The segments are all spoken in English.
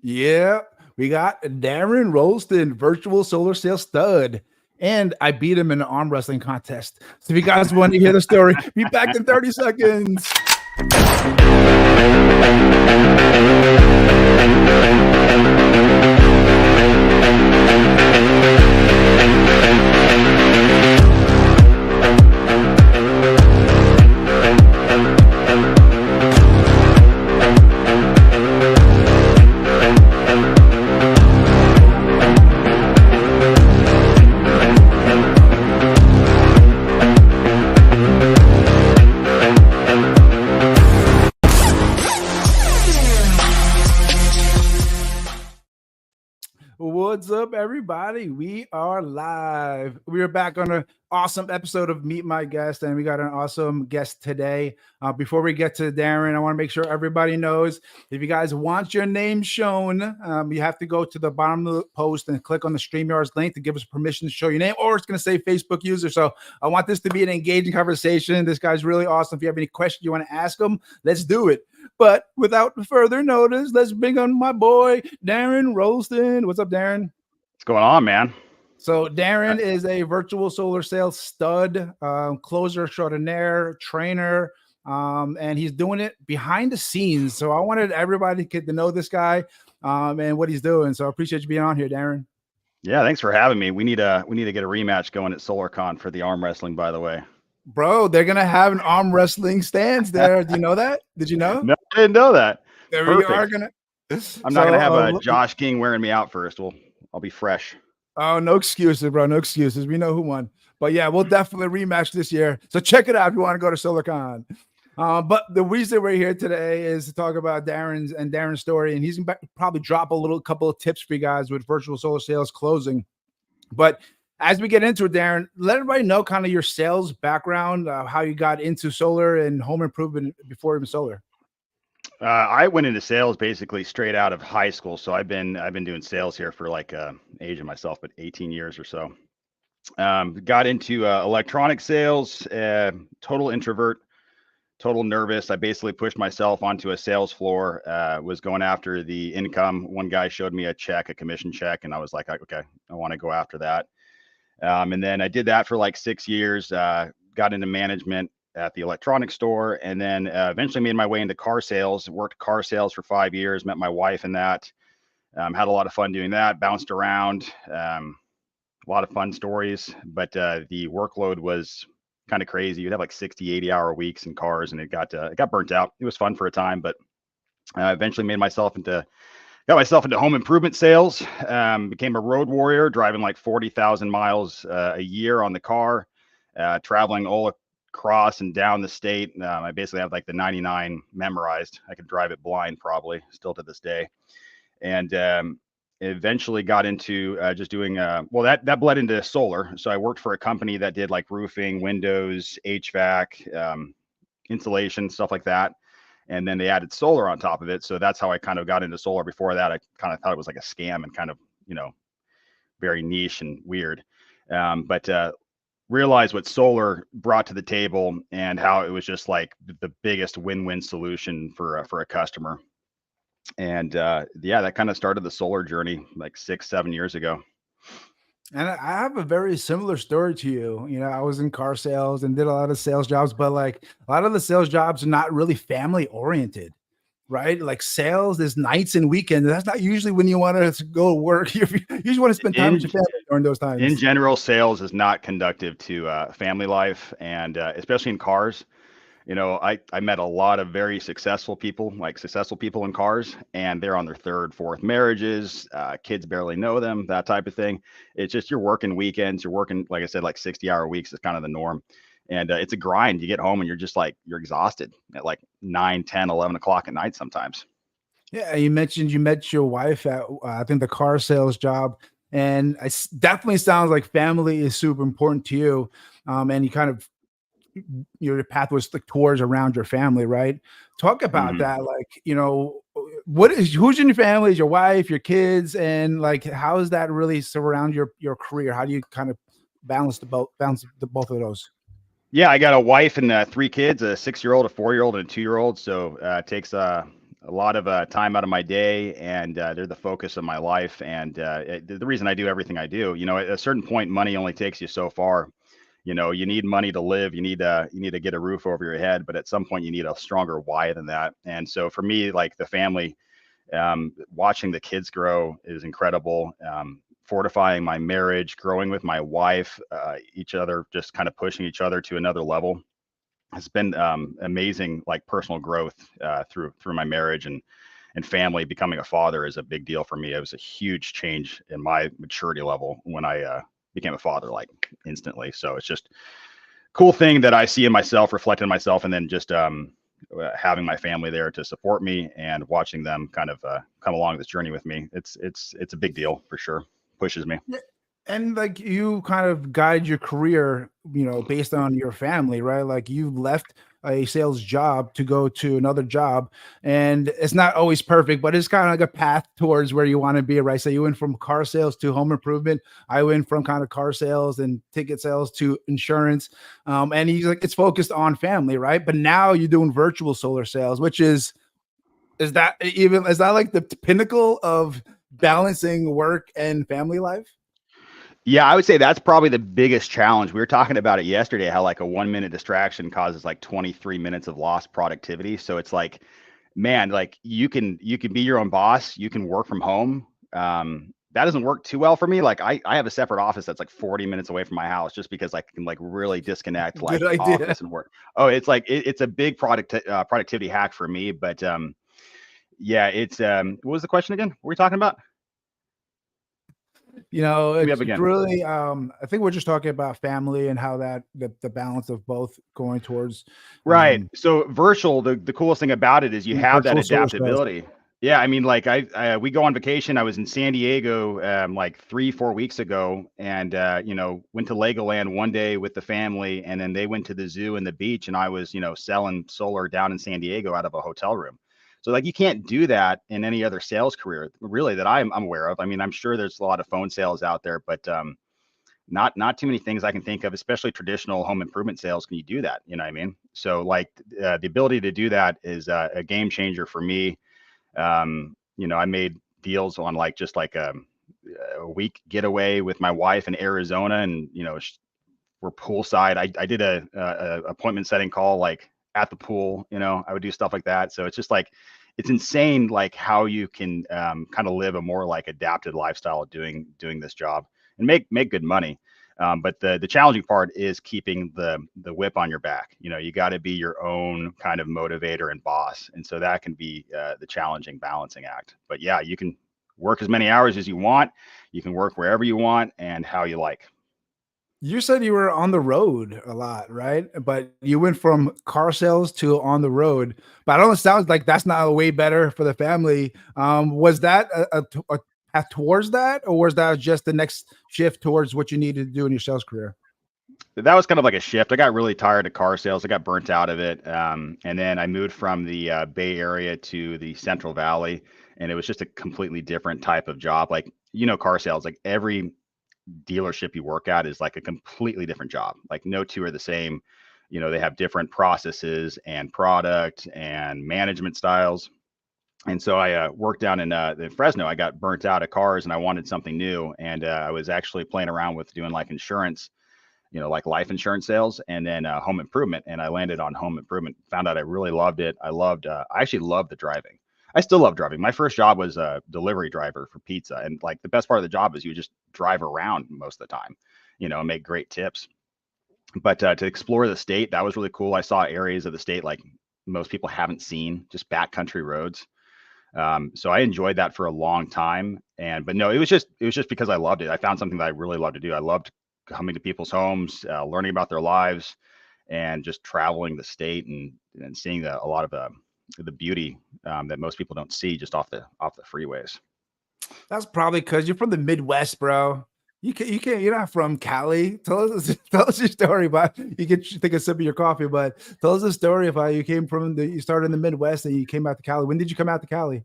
Yeah, we got Darren Rolston, virtual solar sales stud. And I beat him in an arm wrestling contest. So if you guys want to hear the story, be back in 30 seconds. What's up, everybody? We are live. We are back on an awesome episode of Meet My Guest, and we got an awesome guest today. Before we get to Darren, I want to make sure everybody knows if you guys want your name shown, you have to go to the bottom of the post and click on the StreamYard's link to give us permission to show your name, or it's going to say Facebook user. So I want this to be an engaging conversation. This guy's really awesome. If you have any questions you want to ask him, let's do it. But without further notice, let's bring on my boy, Darren Rolston. What's up, Darren? What's going on, man? So Darren is a virtual solar sales stud, closer extraordinaire, trainer, and he's doing it behind the scenes. So I wanted everybody to get to know this guy and what he's doing. So I appreciate you being on here, Darren. Yeah, thanks for having me. We need to get a rematch going at SolarCon for the arm wrestling, by the way. Bro, they're gonna have an arm wrestling stance there. Do you know that? Did you know? No, I didn't know that. There we are gonna. I'm not gonna have Josh King wearing me out first. I'll be fresh. Oh, no excuses, bro. No excuses. We know who won. But yeah, we'll definitely rematch this year. So check it out if you want to go to SolarCon. But the reason we're here today is to talk about Darren's story, and he's gonna probably drop a couple of tips for you guys with virtual solar sales closing. But as we get into it, Darren, let everybody know kind of your sales background, how you got into solar and home improvement before even solar. I went into sales basically straight out of high school, so I've been doing sales here for like age of myself, but 18 years or so. Got into electronic sales, total introvert, total nervous. I basically pushed myself onto a sales floor, was going after the income. One guy showed me a commission check, and I was like, okay, I want to go after that. And then I did that for like 6 years, got into management at the electronics store, and then eventually made my way into car sales, worked car sales for 5 years, met my wife in that, had a lot of fun doing that, bounced around, a lot of fun stories, but the workload was kind of crazy. You'd have like 60, 80-hour weeks in cars, and it got burnt out. It was fun for a time, but eventually got myself into home improvement sales, became a road warrior, driving like 40,000 miles a year on the car, traveling all across and down the state. I basically have like the 99 memorized. I could drive it blind probably still to this day. And eventually got into just doing, that bled into solar. So I worked for a company that did like roofing, windows, HVAC, insulation, stuff like that. And then they added solar on top of it. So that's how I kind of got into solar. Before that, I kind of thought it was like a scam and kind of, very niche and weird. But realized what solar brought to the table and how it was just like the biggest win-win solution for a customer. And that kind of started the solar journey like 6-7 years ago. And I have a very similar story to you. I was in car sales and did a lot of sales jobs, but like a lot of the sales jobs are not really family oriented, right? Like sales is nights and weekends. That's not usually when you want to go work. You usually want to spend time with your family during those times. In general, sales is not conducive to family life, and especially in cars. I met a lot of very successful people in cars, and they're on their third, fourth marriages. Kids barely know them, that type of thing. It's just you're working weekends. You're working, like I said, like 60-hour weeks is kind of the norm. And it's a grind. You get home and you're exhausted at like 9, 10, 11 o'clock at night sometimes. Yeah, you mentioned you met your wife at, I think, the car sales job. And it definitely sounds like family is super important to you. And you kind of, your path was like towards around your family, right? Talk about that. Like, who's in your family? Is your wife, your kids, and like, how does that really surround your career? How do you kind of balance the both of those? Yeah, I got a wife and 3 kids, a 6-year-old, a 4-year-old, and a 2-year-old. So it takes a a lot of time out of my day, and they're the focus of my life. And the reason I do everything I do, at a certain point, money only takes you so far. You need money to live. You need to get a roof over your head, but at some point you need a stronger why than that. And so for me, like the family, watching the kids grow is incredible. Fortifying my marriage, growing with my wife, each other, just kind of pushing each other to another level has been amazing. Like personal growth through my marriage and family. Becoming a father is a big deal for me. It was a huge change in my maturity level when I became a father, like instantly. So it's just cool thing that I see in myself, reflecting myself, and then just having my family there to support me and watching them kind of come along this journey with me. It's a big deal for sure. Pushes me. Yeah. And like you kind of guide your career, based on your family, right? Like you left a sales job to go to another job, and it's not always perfect, but it's kind of like a path towards where you want to be, right? So you went from car sales to home improvement. I went from kind of car sales and ticket sales to insurance. And he's like, it's focused on family, right? But now you're doing virtual solar sales, which is that like the pinnacle of balancing work and family life? Yeah, I would say that's probably the biggest challenge. We were talking about it yesterday, how like a 1 minute distraction causes like 23 minutes of lost productivity. So it's like, man, like you can be your own boss, you can work from home. That doesn't work too well for me. Like I have a separate office that's like 40 minutes away from my house just because I can like really disconnect Good like idea. office and work. Oh, it's like it's a big productivity hack for me. But yeah, it's what was the question again? What were we talking about? Hit me up It's again. really I think we're just talking about family and how that the balance of both going towards Right. um So virtual, the coolest thing about it is you have that virtual solar sales. adaptability. Yeah, I mean, like we go on vacation. I was in San Diego like 3, 4 weeks ago, and went to Legoland one day with the family, and then they went to the zoo and the beach, and I was selling solar down in San Diego out of a hotel room. So like you can't do that in any other sales career really that I'm aware of. I mean, I'm sure there's a lot of phone sales out there, but not too many things I can think of, especially traditional home improvement sales. Can you do that? You know what I mean? So like the ability to do that is a game changer for me. I made deals on like just like a week getaway with my wife in Arizona, and we're poolside. I did a appointment setting call like at the pool. I would do stuff like that. So it's just like it's insane, like how you can kind of live a more like adapted lifestyle doing this job and make good money. But the challenging part is keeping the whip on your back. You got to be your own kind of motivator and boss, and so that can be the challenging balancing act. But yeah, you can work as many hours as you want. You can work wherever you want and how you like. You said you were on the road a lot, right? But you went from car sales to on the road. But I don't sound like that's not way better for the family. Was that a path towards that, or was that just the next shift towards what you needed to do in your sales career? That was kind of like a shift. I got really tired of car sales. I got burnt out of it. And then I moved from the Bay Area to the Central Valley, and it was just a completely different type of job. Like, car sales, like every dealership you work at is like a completely different job. Like no two are the same. They have different processes and product and management styles. And so I worked down in Fresno. I got burnt out of cars and I wanted something new. And I was actually playing around with doing like insurance, like life insurance sales, and then home improvement. And I landed on home improvement, found out I really loved it. I actually loved the driving. I still love driving. My first job was a delivery driver for pizza. And like the best part of the job is you just drive around most of the time, and make great tips. But to explore the state, that was really cool. I saw areas of the state like most people haven't seen, just backcountry roads. So I enjoyed that for a long time. But no, it was just because I loved it. I found something that I really love to do. I loved coming to people's homes, learning about their lives, and just traveling the state and seeing a lot of the beauty that most people don't see just off the freeways. That's probably because you're from the Midwest, bro. You're not from Cali. Tell us your story, but you can take a sip of your coffee. But tell us the story of how you came you started in the Midwest and you came out to Cali. When did you come out to Cali?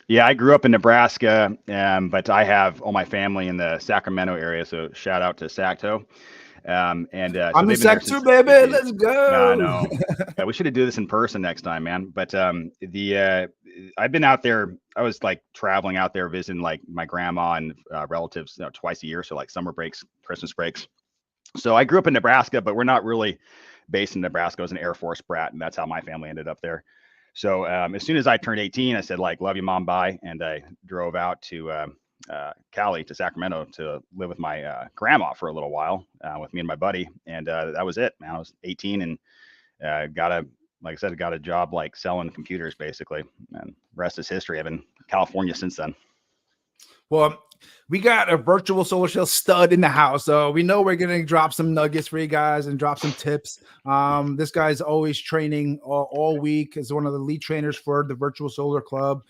Yeah, I grew up in Nebraska, but I have all my family in the Sacramento area. So shout out to Sacto. So I'm in they've been there sector, since the baby. 50s. Let's I go. know. Yeah, we should have do this in person next time, man. But I've been out there. I was like traveling out there visiting like my grandma and relatives, twice a year. So like summer breaks, Christmas breaks. So I grew up in Nebraska, but we're not really based in Nebraska. I was an Air Force brat, and that's how my family ended up there. So as soon as I turned 18, I said like, "Love you, mom, bye," and I drove out to Cali to Sacramento to live with my grandma for a little while with me and my buddy, and that was it, man. I was 18 and like I said, got a job like selling computers basically, and rest is history. I've been in California since then. Well, we got a virtual solar shell stud in the house, so we know we're gonna drop some nuggets for you guys and drop some tips. This guy's always training all week. Is one of the lead trainers for the Virtual Solar Club,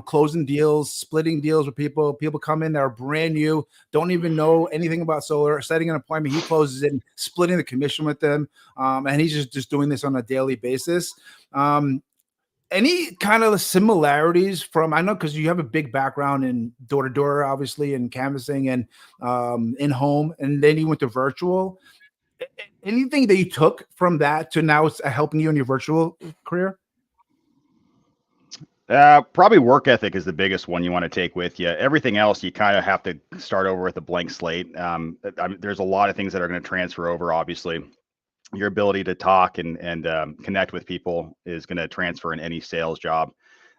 closing deals, splitting deals with people. People come in that are brand new, don't even know anything about solar, setting an appointment. He closes it, splitting the commission with them, and he's just doing this on a daily basis. Any kind of similarities from, I know because you have a big background in door to door, obviously, and canvassing and in home, and then you went to virtual. Anything that you took from that to now it's helping you in your virtual career? Probably work ethic is the biggest one you want to take with you. Everything else, you kind of have to start over with a blank slate. There's a lot of things that are going to transfer over, obviously. Your ability to talk and connect with people is going to transfer in any sales job.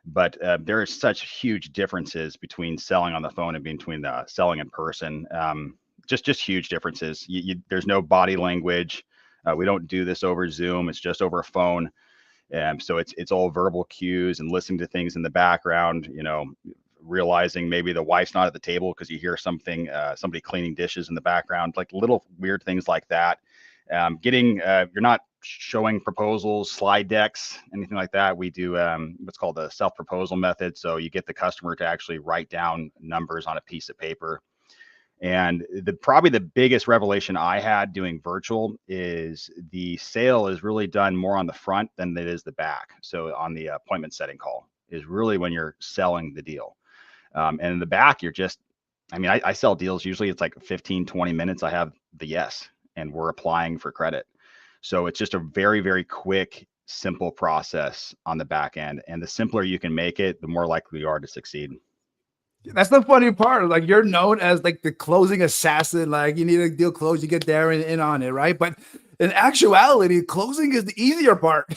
But there are such huge differences between selling on the phone and between selling in person. Just huge differences. There's no body language. We don't do this over Zoom. It's just over a phone. So it's all verbal cues and listening to things in the background. Realizing maybe the wife's not at the table because you hear something, somebody cleaning dishes in the background, like little weird things like that. You're not showing proposals, slide decks, anything like that. We do what's called the self-proposal method. So you get the customer to actually write down numbers on a piece of paper. And probably the biggest revelation I had doing virtual is the sale is really done more on the front than it is the back. So on the appointment setting call is really when you're selling the deal. And in the back, I sell deals. Usually it's like 15, 20 minutes. I have the yes, and we're applying for credit. So it's just a very, very quick, simple process on the back end. And the simpler you can make it, the more likely you are to succeed. That's the funny part. Like, you're known as like the closing assassin. Like, you need a deal closed, you get Darren in on it, right? But in actuality, closing is the easier part.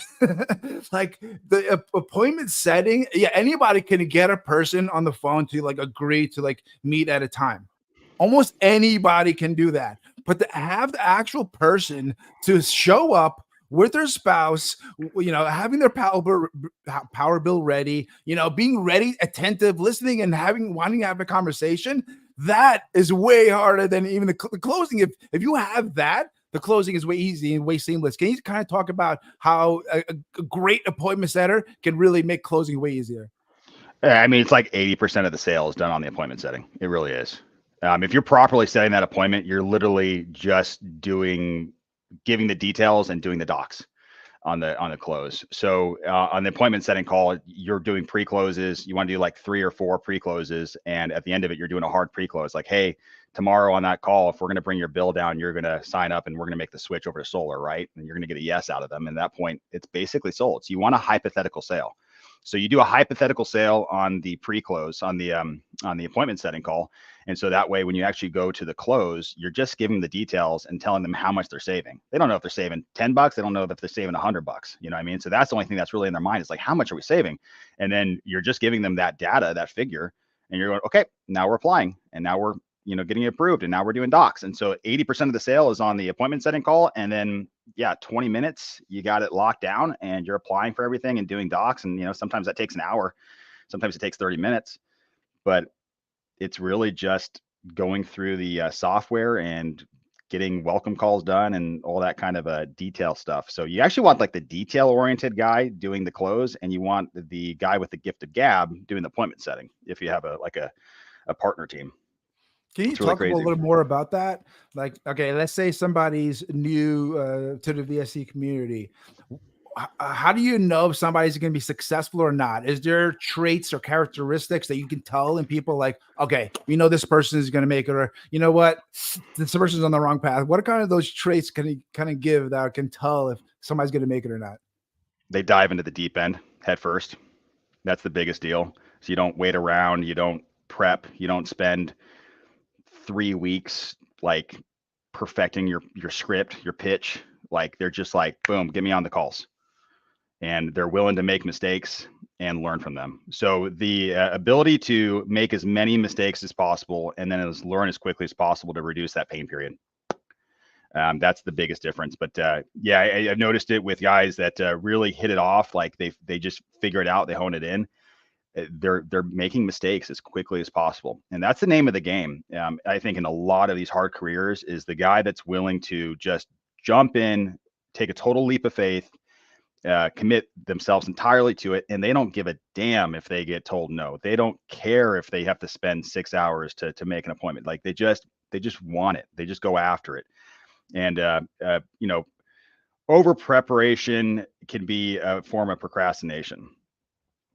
Like the appointment setting, yeah, anybody can get a person on the phone to like agree to like meet at a time. Almost anybody can do that. But to have the actual person to show up with their spouse, having their power bill ready, being ready, attentive, listening, and wanting to have a conversation, that is way harder than even the closing. If you have that, the closing is way easy and way seamless. Can you kind of talk about how a great appointment setter can really make closing way easier? It's like 80% of the sale is done on the appointment setting. It really is. If you're properly setting that appointment, you're literally just giving the details and doing the docs on the close. So on the appointment setting call, you're doing pre-closes. You want to do like 3 or 4 pre-closes, and at the end of it, you're doing a hard pre-close. Like, hey, tomorrow on that call, if we're going to bring your bill down, you're going to sign up, and we're going to make the switch over to solar, right? And you're going to get a yes out of them. And at that point, it's basically sold. So you want a hypothetical sale. So you do a hypothetical sale on the pre-close on the appointment setting call. And so that way, when you actually go to the close, you're just giving the details and telling them how much they're saving. They don't know if they're saving $10. They don't know if they're saving $100. You know what I mean? So that's the only thing that's really in their mind. It's like, how much are we saving? And then you're just giving them that data, that figure, and you're going, okay, now we're applying, and now we're getting approved, and now we're doing docs. And so 80% of the sale is on the appointment setting call, and then 20 minutes, you got it locked down, and you're applying for everything and doing docs. And sometimes that takes an hour, sometimes it takes 30 minutes, but it's really just going through the software and getting welcome calls done and all that kind of detail stuff. So you actually want like the detail oriented guy doing the close, and you want the guy with the gift of gab doing the appointment setting if you have a partner team. Can you talk a little more about that? Like, okay, let's say somebody's new to the VSC community. how do you know if somebody's going to be successful or not? Is there traits or characteristics that you can tell in people like, okay, we know this person is going to make it, or you know what, this person's on the wrong path? What kind of those traits can you kind of give that can tell if somebody's going to make it or not? They dive into the deep end head first. That's the biggest deal. So you don't wait around, you don't prep, you don't spend 3 weeks like perfecting your script, your pitch. Like they're just like, boom, get me on the calls. And they're willing to make mistakes and learn from them. So the ability to make as many mistakes as possible and then learn as quickly as possible to reduce that pain period. That's the biggest difference. But yeah, I've noticed it with guys that really hit it off. Like they just figure it out, they hone it in. They're making mistakes as quickly as possible, and that's the name of the game. I think in a lot of these hard careers is the guy that's willing to just jump in, take a total leap of faith, commit themselves entirely to it, and they don't give a damn if they get told no. They don't care if they have to spend 6 hours to make an appointment. Like they just want it. They just go after it. And you know, over preparation can be a form of procrastination.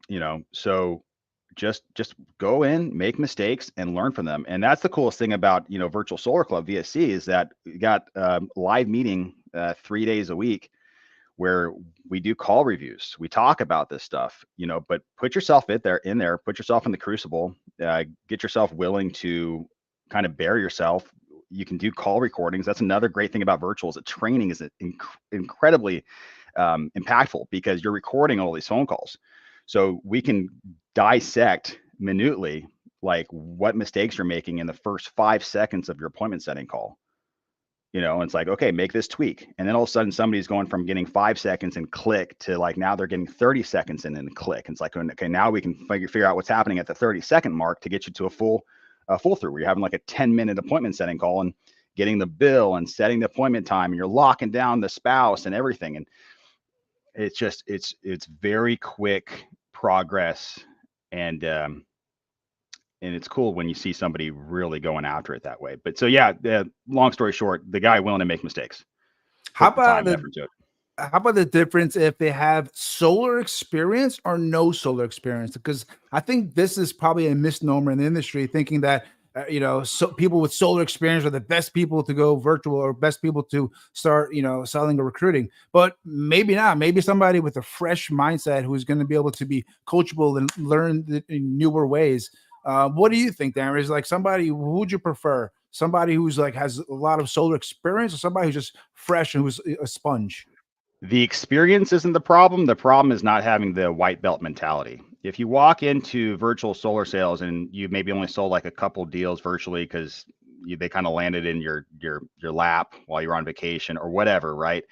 You know, so just go in, make mistakes, and learn from them. And that's the coolest thing about, you know, Virtual Solar Club VSC is that we got live meeting 3 days a week where we do call reviews. We talk about this stuff, you know, but put yourself in there, put yourself in the crucible, get yourself willing to kind of bear yourself. You can do call recordings. That's another great thing about virtual is that training is incredibly impactful because you're recording all these phone calls. So we can dissect minutely like what mistakes you're making in the first 5 seconds of your appointment setting call. You know, and it's like, okay, make this tweak. And then all of a sudden somebody's going from getting 5 seconds and click to like now they're getting 30 seconds in and click. And it's like, okay, now we can figure out what's happening at the 30-second mark to get you to a full through where you're having like a 10-minute appointment setting call and getting the bill and setting the appointment time and you're locking down the spouse and everything. And it's just, it's very quick progress. And it's cool when you see somebody really going after it that way. But so, yeah, long story short, the guy willing to make mistakes. How about the difference if they have solar experience or no solar experience? Because I think this is probably a misnomer in the industry, thinking that you know, so people with solar experience are the best people to go virtual or best people to start, you know, selling or recruiting. But maybe not. Maybe somebody with a fresh mindset who's going to be able to be coachable and learn the newer ways. What do you think, Darren? Is like somebody, who would you prefer? Somebody who's like has a lot of solar experience or somebody who's just fresh and who's a sponge? The experience isn't the problem. The problem is not having the white belt mentality. If you walk into virtual solar sales and you maybe only sold like a couple deals virtually because they kind of landed in your lap while you're on vacation or whatever, right?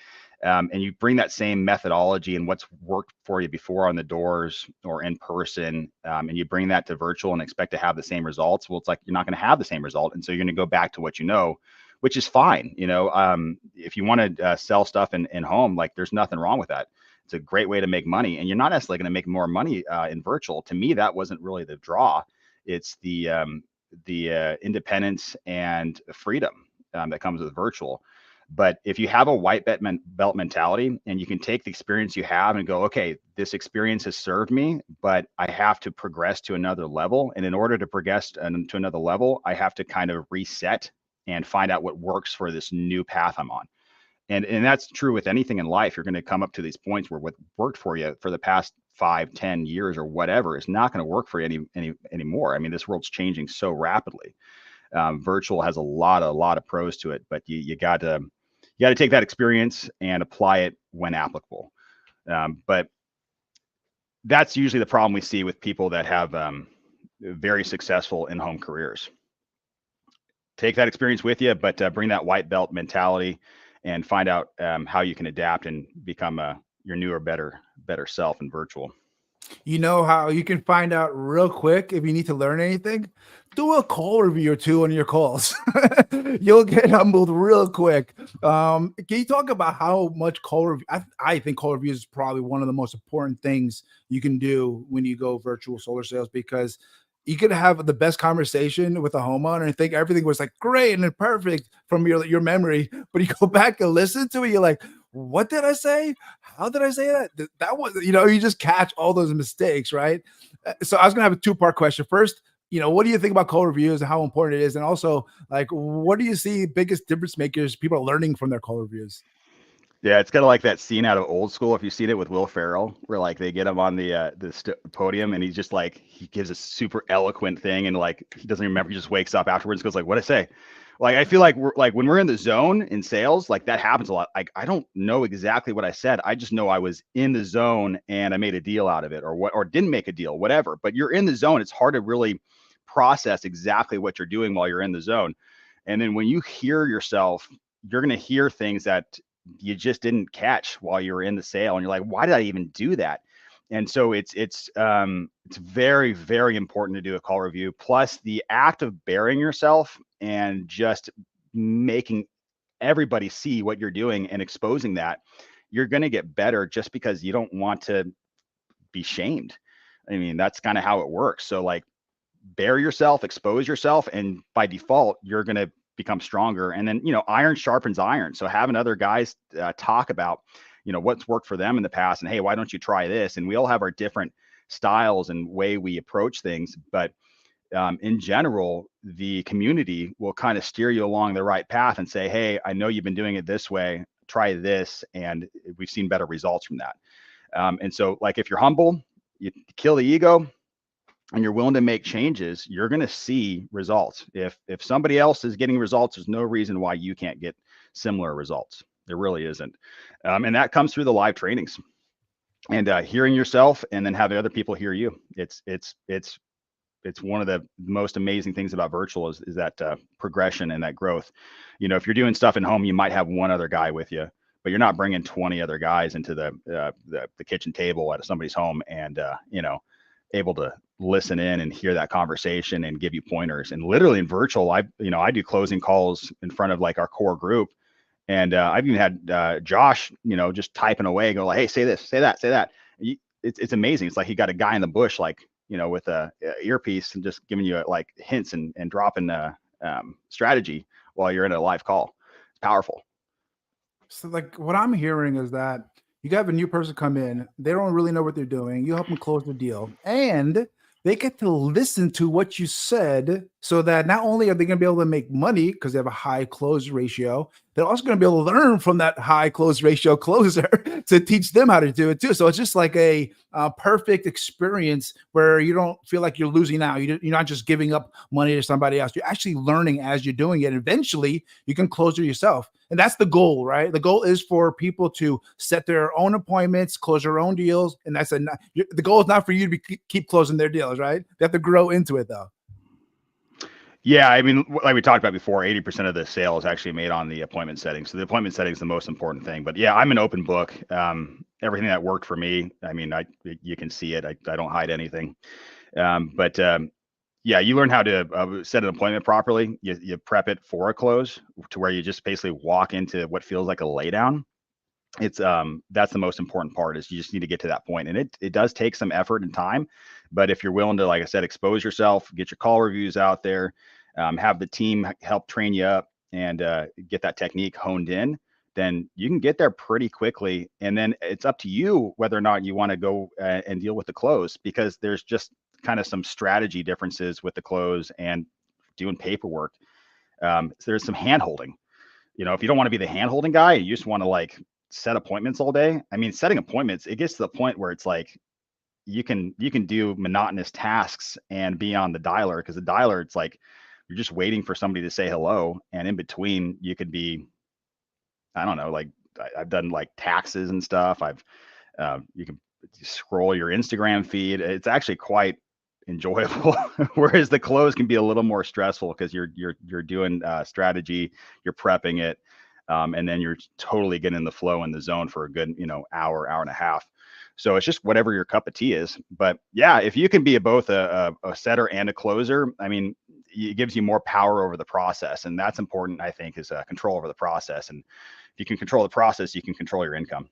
And you bring that same methodology and what's worked for you before on the doors or in person, and you bring that to virtual and expect to have the same results. Well, it's like you're not going to have the same result, and so you're going to go back to what you know, which is fine. You know, if you want to sell stuff in home, like there's nothing wrong with that. It's a great way to make money, and you're not necessarily going to make more money in virtual. To me, that wasn't really the draw. It's the independence and freedom that comes with virtual. But if you have a white belt mentality and you can take the experience you have and go, okay, this experience has served me, but I have to progress to another level. And in order to progress to another level, I have to kind of reset and find out what works for this new path I'm on. And that's true with anything in life. You're going to come up to these points where what worked for you for the past 5-10 years or whatever is not going to work for you anymore. I mean, this world's changing so rapidly. Virtual has a lot of pros to it, but you got to take that experience and apply it when applicable. But that's usually the problem we see with people that have very successful in-home careers. Take that experience with you, but bring that white belt mentality and find out how you can adapt and become your newer, better self in virtual. You know how you can find out real quick if you need to learn anything? Do a call review or two on your calls. You'll get humbled real quick. Can you talk about how much call review? I think call reviews is probably one of the most important things you can do when you go virtual solar sales, because you could have the best conversation with a homeowner and think everything was like great and perfect from your memory, but you go back and listen to it, you're like, what did I say? How did I say that? That was, you just catch all those mistakes, right? So I was gonna have a two-part question. First, what do you think about call reviews and how important it is? And also, like, what do you see biggest difference makers people are learning from their call reviews? Yeah, it's kind of like that scene out of Old School. If you've seen it with Will Ferrell, where like they get him on the podium, and he's just like he gives a super eloquent thing, and like he doesn't even remember. He just wakes up afterwards, and goes like, "What I say?" Like I feel like we're like when we're in the zone in sales, like that happens a lot. Like I don't know exactly what I said. I just know I was in the zone and I made a deal out of it, or didn't make a deal, whatever. But you're in the zone. It's hard to really process exactly what you're doing while you're in the zone. And then when you hear yourself, you're going to hear things that you just didn't catch while you were in the sale, and you're like, why did I even do that? And so it's very, very important to do a call review. Plus the act of bearing yourself and just making everybody see what you're doing and exposing that, you're going to get better just because you don't want to be shamed. I mean, that's kind of how it works. So like bear yourself, expose yourself, and by default, you're going to become stronger. And then, iron sharpens iron. So having other guys talk about, what's worked for them in the past, and hey, why don't you try this? And we all have our different styles and way we approach things. But in general, the community will kind of steer you along the right path and say, hey, I know you've been doing it this way, try this. And we've seen better results from that. And so like, if you're humble, you kill the ego, and you're willing to make changes, you're going to see results. If somebody else is getting results, there's no reason why you can't get similar results. There really isn't. And that comes through the live trainings and hearing yourself, and then having other people hear you. It's one of the most amazing things about virtual is that progression and that growth. If you're doing stuff at home, you might have one other guy with you, but you're not bringing 20 other guys into the kitchen table at somebody's home, and able to listen in and hear that conversation and give you pointers. And literally in virtual, I do closing calls in front of like our core group. And I've even had Josh, just typing away, go like, hey, say this, say that, say that. It's amazing. It's like he got a guy in the bush, like, with a earpiece, and just giving you like hints and dropping strategy while you're in a live call. It's powerful. So, like, what I'm hearing is that you have a new person come in, they don't really know what they're doing. You help them close the deal, and they get to listen to what you said, so that not only are they going to be able to make money because they have a high close ratio, they're also going to be able to learn from that high close ratio closer to teach them how to do it too. So it's just like a perfect experience where you don't feel like you're losing out. You're not just giving up money to somebody else. You're actually learning as you're doing it. And eventually, you can close it yourself. And that's the goal, right? The goal is for people to set their own appointments, close their own deals. And the goal is not for you to keep closing their deals, right? They have to grow into it, though. Yeah, I mean, like we talked about before, 80% of the sale is actually made on the appointment setting. So the appointment setting is the most important thing. But yeah, I'm an open book. Everything that worked for me, I mean, you can see it. I don't hide anything. But yeah, you learn how to set an appointment properly. You prep it for a close, to where you just basically walk into what feels like a laydown. It's that's the most important part, is you just need to get to that point. And it does take some effort and time. But if you're willing to, like I said, expose yourself, get your call reviews out there, have the team help train you up, and get that technique honed in, then you can get there pretty quickly. And then it's up to you whether or not you want to go and deal with the close, because there's just kind of some strategy differences with the close and doing paperwork. So there's some hand holding. If you don't want to be the hand holding guy, you just want to like set appointments all day. I mean, setting appointments, it gets to the point where it's like you can do monotonous tasks and be on the dialer, because the dialer, it's like you're just waiting for somebody to say hello, and in between you could be, I don't know, like I've done like taxes and stuff. You can scroll your Instagram feed. It's actually quite enjoyable. Whereas the close can be a little more stressful, because you're doing strategy, you're prepping it, and then you're totally getting in the flow in the zone for a good hour and a half. So it's just whatever your cup of tea is. But yeah, if you can be both a setter and a closer, I mean, it gives you more power over the process, and that's important, I think, is control over the process. And if you can control the process, you can control your income.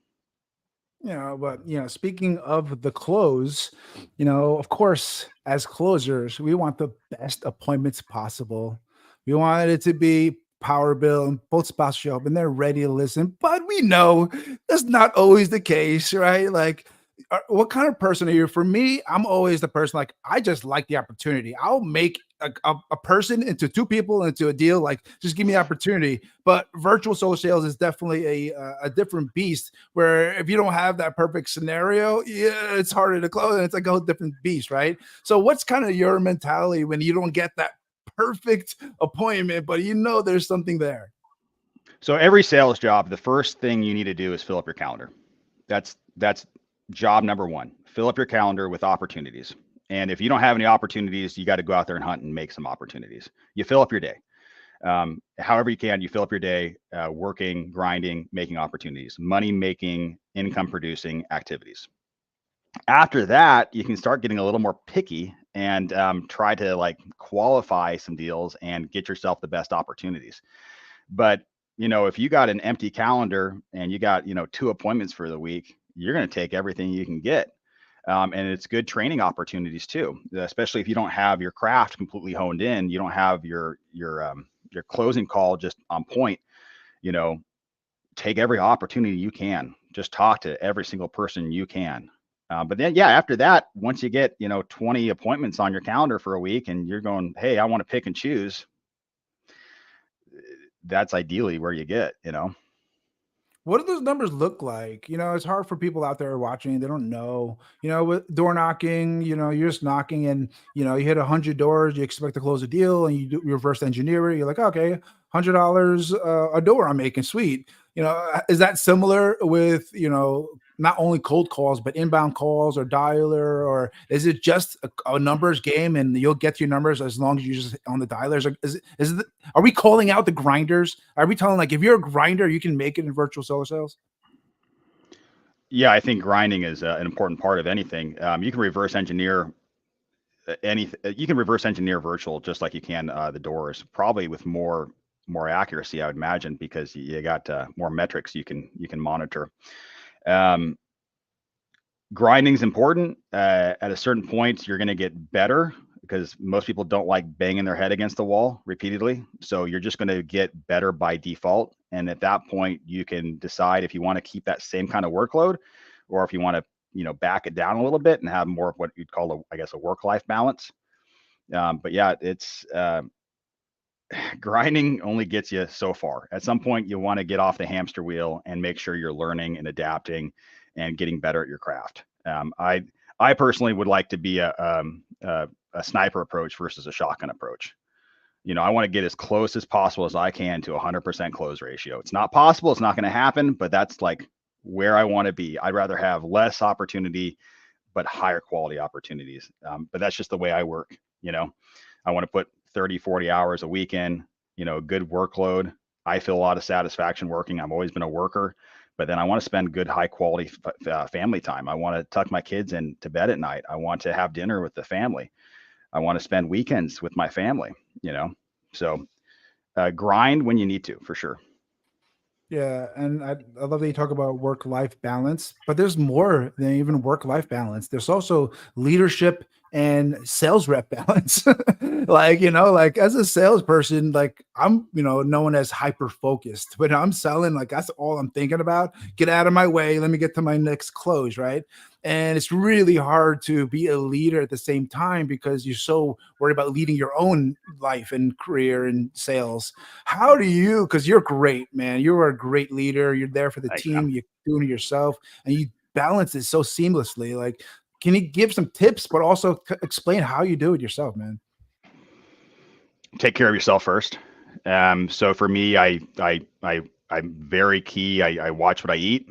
But speaking of the close, of course, as closers, we want the best appointments possible. We want it to be power bill, and both spouses show up and they're ready to listen. But we know that's not always the case, right? Like, what kind of person are you? For me, I'm always the person like I just like the opportunity. I'll make a person into two people into a deal. Like, just give me the opportunity. But virtual social sales is definitely a different beast. Where if you don't have that perfect scenario, yeah, it's harder to close, and it's like a whole different beast, right? So, what's kind of your mentality when you don't get that perfect appointment, but you know there's something there? So every sales job, the first thing you need to do is fill up your calendar. That's job number one. Fill up your calendar with opportunities. And if you don't have any opportunities, you got to go out there and hunt and make some opportunities. You fill up your day. However you can, you fill up your day working, grinding, making opportunities, money making, income producing activities. After that, you can start getting a little more picky and try to like qualify some deals and get yourself the best opportunities. But if you got an empty calendar and you got 2 appointments for the week, you're going to take everything you can get. And it's good training opportunities too, especially if you don't have your craft completely honed in. You don't have your closing call just on point. Take every opportunity you can. Just talk to every single person you can. But then, yeah, after that, once you get 20 appointments on your calendar for a week, and you're going, hey, I want to pick and choose. That's ideally where you get. What do those numbers look like? It's hard for people out there watching. They don't know. With door knocking, you're just knocking and, you hit 100 doors, you expect to close a deal and you do reverse engineer it. You're like, okay, $100 a door I'm making, sweet. Is that similar with, not only cold calls, but inbound calls or dialer, or is it just a numbers game and you'll get your numbers as long as you're just on the dialers? Or are we calling out the grinders? Are we telling like if you're a grinder, you can make it in virtual solar sales? Yeah, I think grinding is an important part of anything. You can reverse engineer anything. You can reverse engineer virtual just like you can the doors, probably with more accuracy, I would imagine, because you got more metrics you can monitor. Um, Grinding is important. At a certain point, you're going to get better because most people don't like banging their head against the wall repeatedly. So you're just going to get better by default. And at that point, you can decide if you want to keep that same kind of workload, or if you want to, back it down a little bit and have more of what you'd call, a work-life balance. But yeah, it's grinding only gets you so far. At some point, you want to get off the hamster wheel and make sure you're learning and adapting and getting better at your craft. I personally would like to be a sniper approach versus a shotgun approach. I want to get as close as possible as I can to 100% close ratio. It's not possible. It's not going to happen, but that's like where I want to be. I'd rather have less opportunity, but higher quality opportunities. But that's just the way I work. I want to put 30, 40 hours a week in, good workload. I feel a lot of satisfaction working. I've always been a worker, but then I want to spend good, high quality family time. I want to tuck my kids in to bed at night. I want to have dinner with the family. I want to spend weekends with my family, so grind when you need to, for sure. Yeah, and I love that you talk about work-life balance, but there's more than even work-life balance. There's also leadership and sales rep balance. Like, like as a salesperson, like I'm, known as hyper focused. When I'm selling, like that's all I'm thinking about. Get out of my way. Let me get to my next close, right? And it's really hard to be a leader at the same time because you're so worried about leading your own life and career and sales. How do you, because you're great, man. You're a great leader. You're there for the Thanks, man. team. You're doing it yourself and you balance it so seamlessly. Like, can you give some tips, but also explain how you do it yourself, man? Take care of yourself first. So for me, I'm very key. I watch what I eat.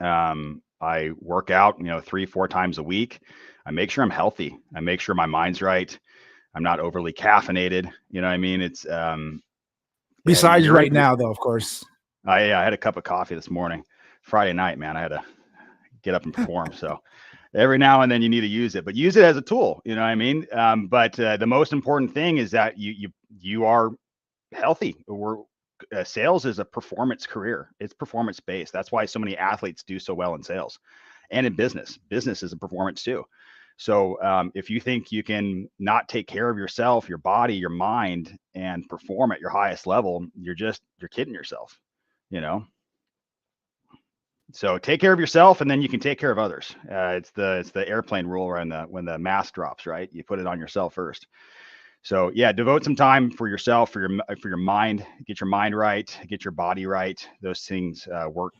I work out, 3, 4 times a week. I make sure I'm healthy. I make sure my mind's right. I'm not overly caffeinated. You know what I mean? It's Besides you're right now, though, of course. I had a cup of coffee this morning, Friday night, man. I had to get up and perform. So every now and then you need to use it, but use it as a tool. You know what I mean? But the most important thing is that you are healthy. Sales is a performance career. It's performance based. That's why so many athletes do so well in sales and in business. Business is a performance too. So if you think you can not take care of yourself, your body, your mind, and perform at your highest level, you're kidding yourself, you know. So take care of yourself, and then you can take care of others. It's the airplane rule when the mask drops, right? You put it on yourself first. So yeah, devote some time for yourself, for your mind. Get your mind right, get your body right. Those things work,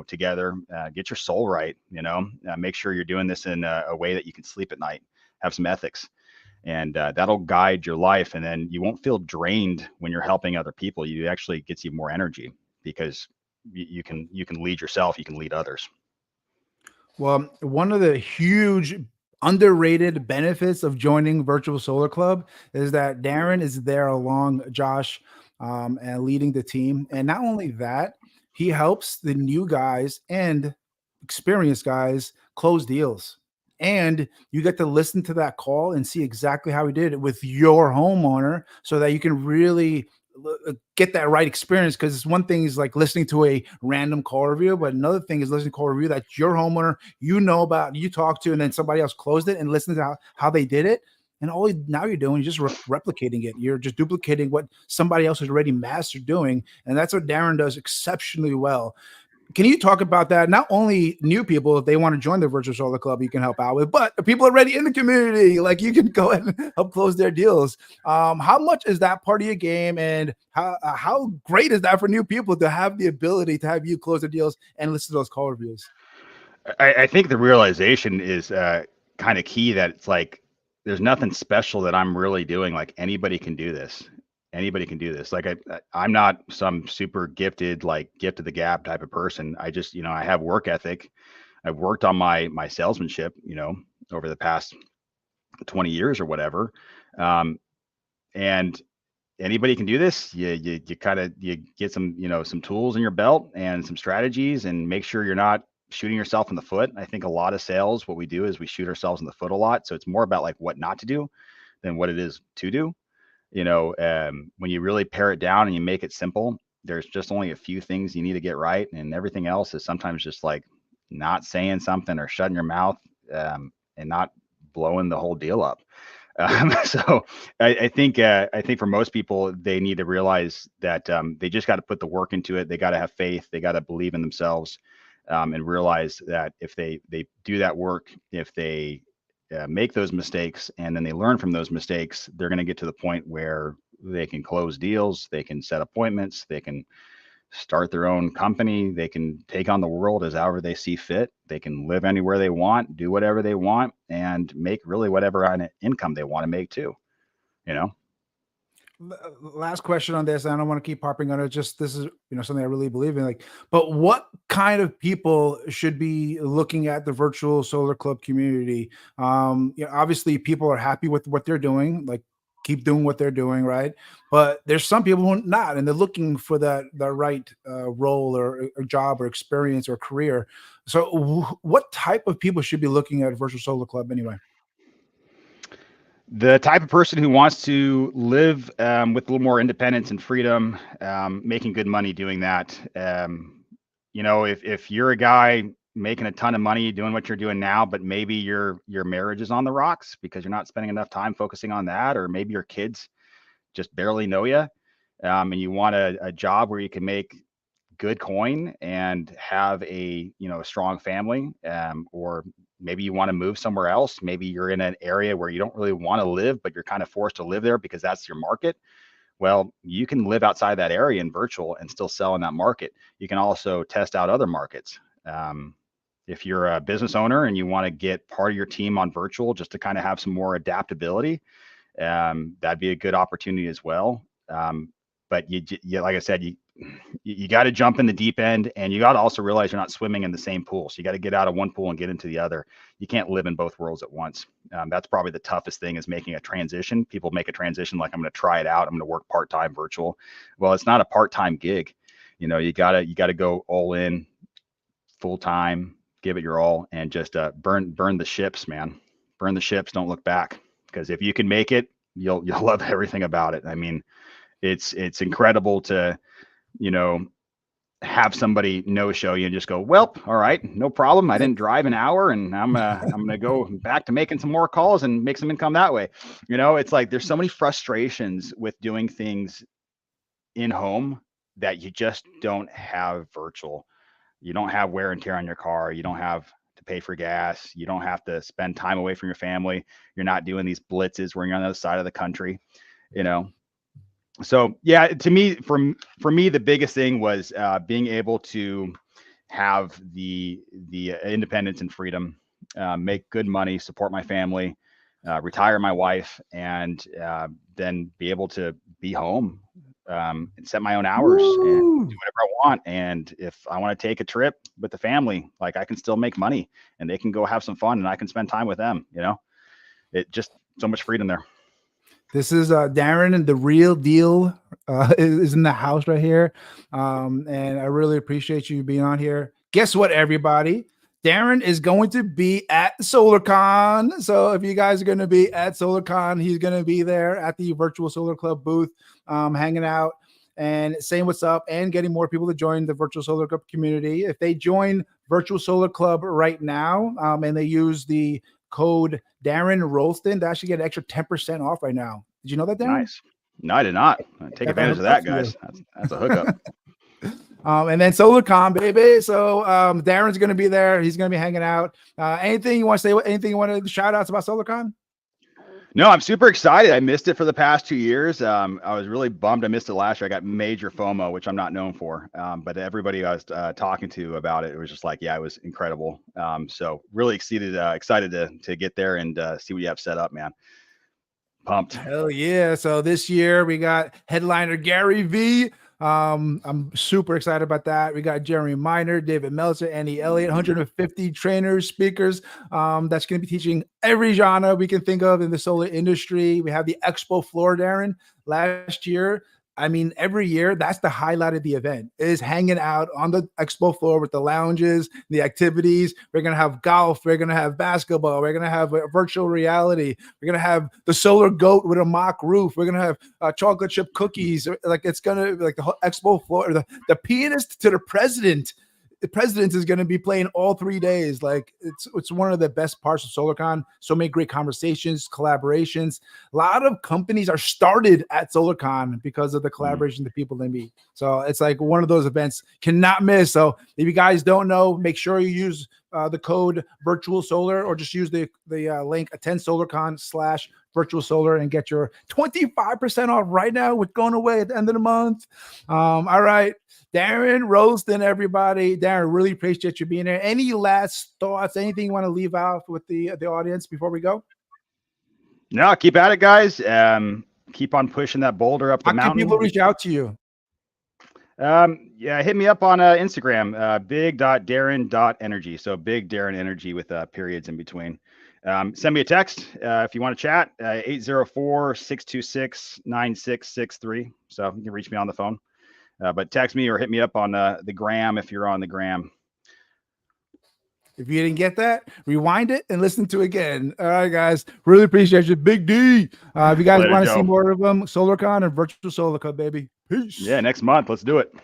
together. Get your soul right. Make sure you're doing this in a way that you can sleep at night. Have some ethics, and that'll guide your life. And then you won't feel drained when you're helping other people. You actually gets you more energy because you can lead yourself. You can lead others. Well, one of the huge underrated benefits of joining Virtual Solar Club is that Darren is there along Josh, and leading the team. And not only that, he helps the new guys and experienced guys close deals. And you get to listen to that call and see exactly how he did it with your homeowner so that you can really get that right experience. Because one thing is like listening to a random call review, but another thing is listening to call review that your homeowner about, you talk to, and then somebody else closed it and listen to how they did it. And now you're doing is just replicating it. You're just duplicating what somebody else has already mastered doing. And that's what Darren does exceptionally well. Can you talk about that? Not only new people, if they want to join the Virtual Solar Club, you can help out with, but people already in the community, like you can go ahead and help close their deals. How much is that part of your game, and how great is that for new people to have the ability to have you close the deals and listen to those call reviews? I think the realization is kind of key, that it's like there's nothing special that I'm really doing. Like anybody can do this. Anybody can do this. Like I'm not some super gifted, like gift of the gab type of person. I just, I have work ethic. I've worked on my salesmanship, over the past 20 years or whatever. And anybody can do this. You get some tools in your belt and some strategies, and make sure you're not shooting yourself in the foot. I think a lot of sales, what we do is we shoot ourselves in the foot a lot. So it's more about like what not to do than what it is to do. When you really pare it down and you make it simple, there's just only a few things you need to get right, and everything else is sometimes just like not saying something or shutting your mouth, and not blowing the whole deal up. So I think for most people, they need to realize that they just got to put the work into it. They got to have faith. They got to believe in themselves, and realize that if they do that work, if they make those mistakes and then they learn from those mistakes, they're going to get to the point where they can close deals, they can set appointments, they can start their own company, they can take on the world as however they see fit, they can live anywhere they want, do whatever they want, and make really whatever kind of income they want to make too. you know Last question on this. I don't want to keep harping on it. Just this is something I really believe in. Like, but what kind of people should be looking at the Virtual Solar Club community? Obviously, people are happy with what they're doing. Like, keep doing what they're doing, right? But there's some people who are not, and they're looking for the right role or job or experience or career. So, what type of people should be looking at Virtual Solar Club anyway? the type of person who wants to live with a little more independence and freedom, making good money doing that. If you're a guy making a ton of money doing what you're doing now, but maybe your marriage is on the rocks because you're not spending enough time focusing on that, or maybe your kids just barely know you, and you want a job where you can make good coin and have a strong family, or maybe you want to move somewhere else. Maybe you're in an area where you don't really want to live, but you're kind of forced to live there because that's your market. Well, you can live outside that area in virtual and still sell in that market. You can also test out other markets. If you're a business owner and you want to get part of your team on virtual just to kind of have some more adaptability, that'd be a good opportunity as well. But like I said, you got to jump in the deep end, and you got to also realize you're not swimming in the same pool. So you got to get out of one pool and get into the other. You can't live in both worlds at once. That's probably the toughest thing, is making a transition. People make a transition like, I'm going to try it out, I'm going to work part-time virtual. Well, it's not a part-time gig. You gotta go all in, full time, give it your all, and just burn the ships, man. Burn the ships. Don't look back, because if you can make it, you'll love everything about it. I mean, it's incredible to, you know, have somebody no show you and just go, well, all right, no problem. I didn't drive an hour and I'm gonna go back to making some more calls and make some income that way. It's like there's so many frustrations with doing things in home that you just don't have virtual. You don't have wear and tear on your car. You don't have to pay for gas. You don't have to spend time away from your family. You're not doing these blitzes where you're on the other side of the country, So yeah, to me, for me, the biggest thing was being able to have the independence and freedom, make good money, support my family, retire my wife, and then be able to be home and set my own hours and do whatever I want. And if I want to take a trip with the family, like I can still make money and they can go have some fun and I can spend time with them. It just so much freedom there. This is Darren, and the real deal is in the house right here. And I really appreciate you being on here. Guess what, everybody? Darren is going to be at SolarCon. So if you guys are going to be at SolarCon, he's going to be there at the Virtual Solar Club booth, hanging out and saying what's up and getting more people to join the Virtual Solar Club community. If they join Virtual Solar Club right now and they use the code Darren Rolston, they actually get an extra 10% off right now. Did you know that, Darren? Nice. No, I did not. Take advantage of that, guys. That's a hookup. And then SolarCon, baby. So Darren's going to be there. He's going to be hanging out. Anything you want to say? Anything you want to shout outs about SolarCon? No, I'm super excited. I missed it for the past 2 years. I was really bummed I missed it last year. I got major FOMO, which I'm not known for. But everybody I was talking to about it, it was just like, yeah, it was incredible. So really excited to get there and see what you have set up, man. Pumped. Hell yeah. So this year we got headliner Gary V. I'm super excited about that. We got Jeremy Miner, David Meltzer, Andy Elliott, 150 trainers, speakers that's going to be teaching every genre we can think of in the solar industry. We have the expo floor, Darren. Last year, I mean, every year, that's the highlight of the event, is hanging out on the expo floor with the lounges, the activities. We're going to have golf. We're going to have basketball. We're going to have virtual reality. We're going to have the solar goat with a mock roof. We're going to have chocolate chip cookies. Like, it's going to be like the whole expo floor, the pianist to the president. The president is going to be playing all 3 days. Like it's one of the best parts of SolarCon. So many great conversations, collaborations. A lot of companies are started at SolarCon because of the collaboration, the people they meet. So it's like one of those events cannot miss. So if you guys don't know, make sure you use the code virtual solar or just use the link attend SolarCon/virtual solar and get your 25% off right now with going away at the end of the month. All right. Darren Rolston, everybody. Darren, really appreciate you being there. Any last thoughts? Anything you want to leave out with the audience before we go? No, keep at it, guys. Keep on pushing that boulder up the mountain. How can people reach out to you? Yeah, hit me up on Instagram, big.darren.energy. So big Darren Energy with periods in between. Send me a text if you want to chat, 804-626-9663. So you can reach me on the phone. But text me or hit me up on the gram if you're on the gram. If you didn't get that, rewind it and listen to it again. All right, guys. Really appreciate you. Big D. If you guys want to see more of them, SolarCon and Virtual Solar Club, baby. Peace. Yeah, next month. Let's do it.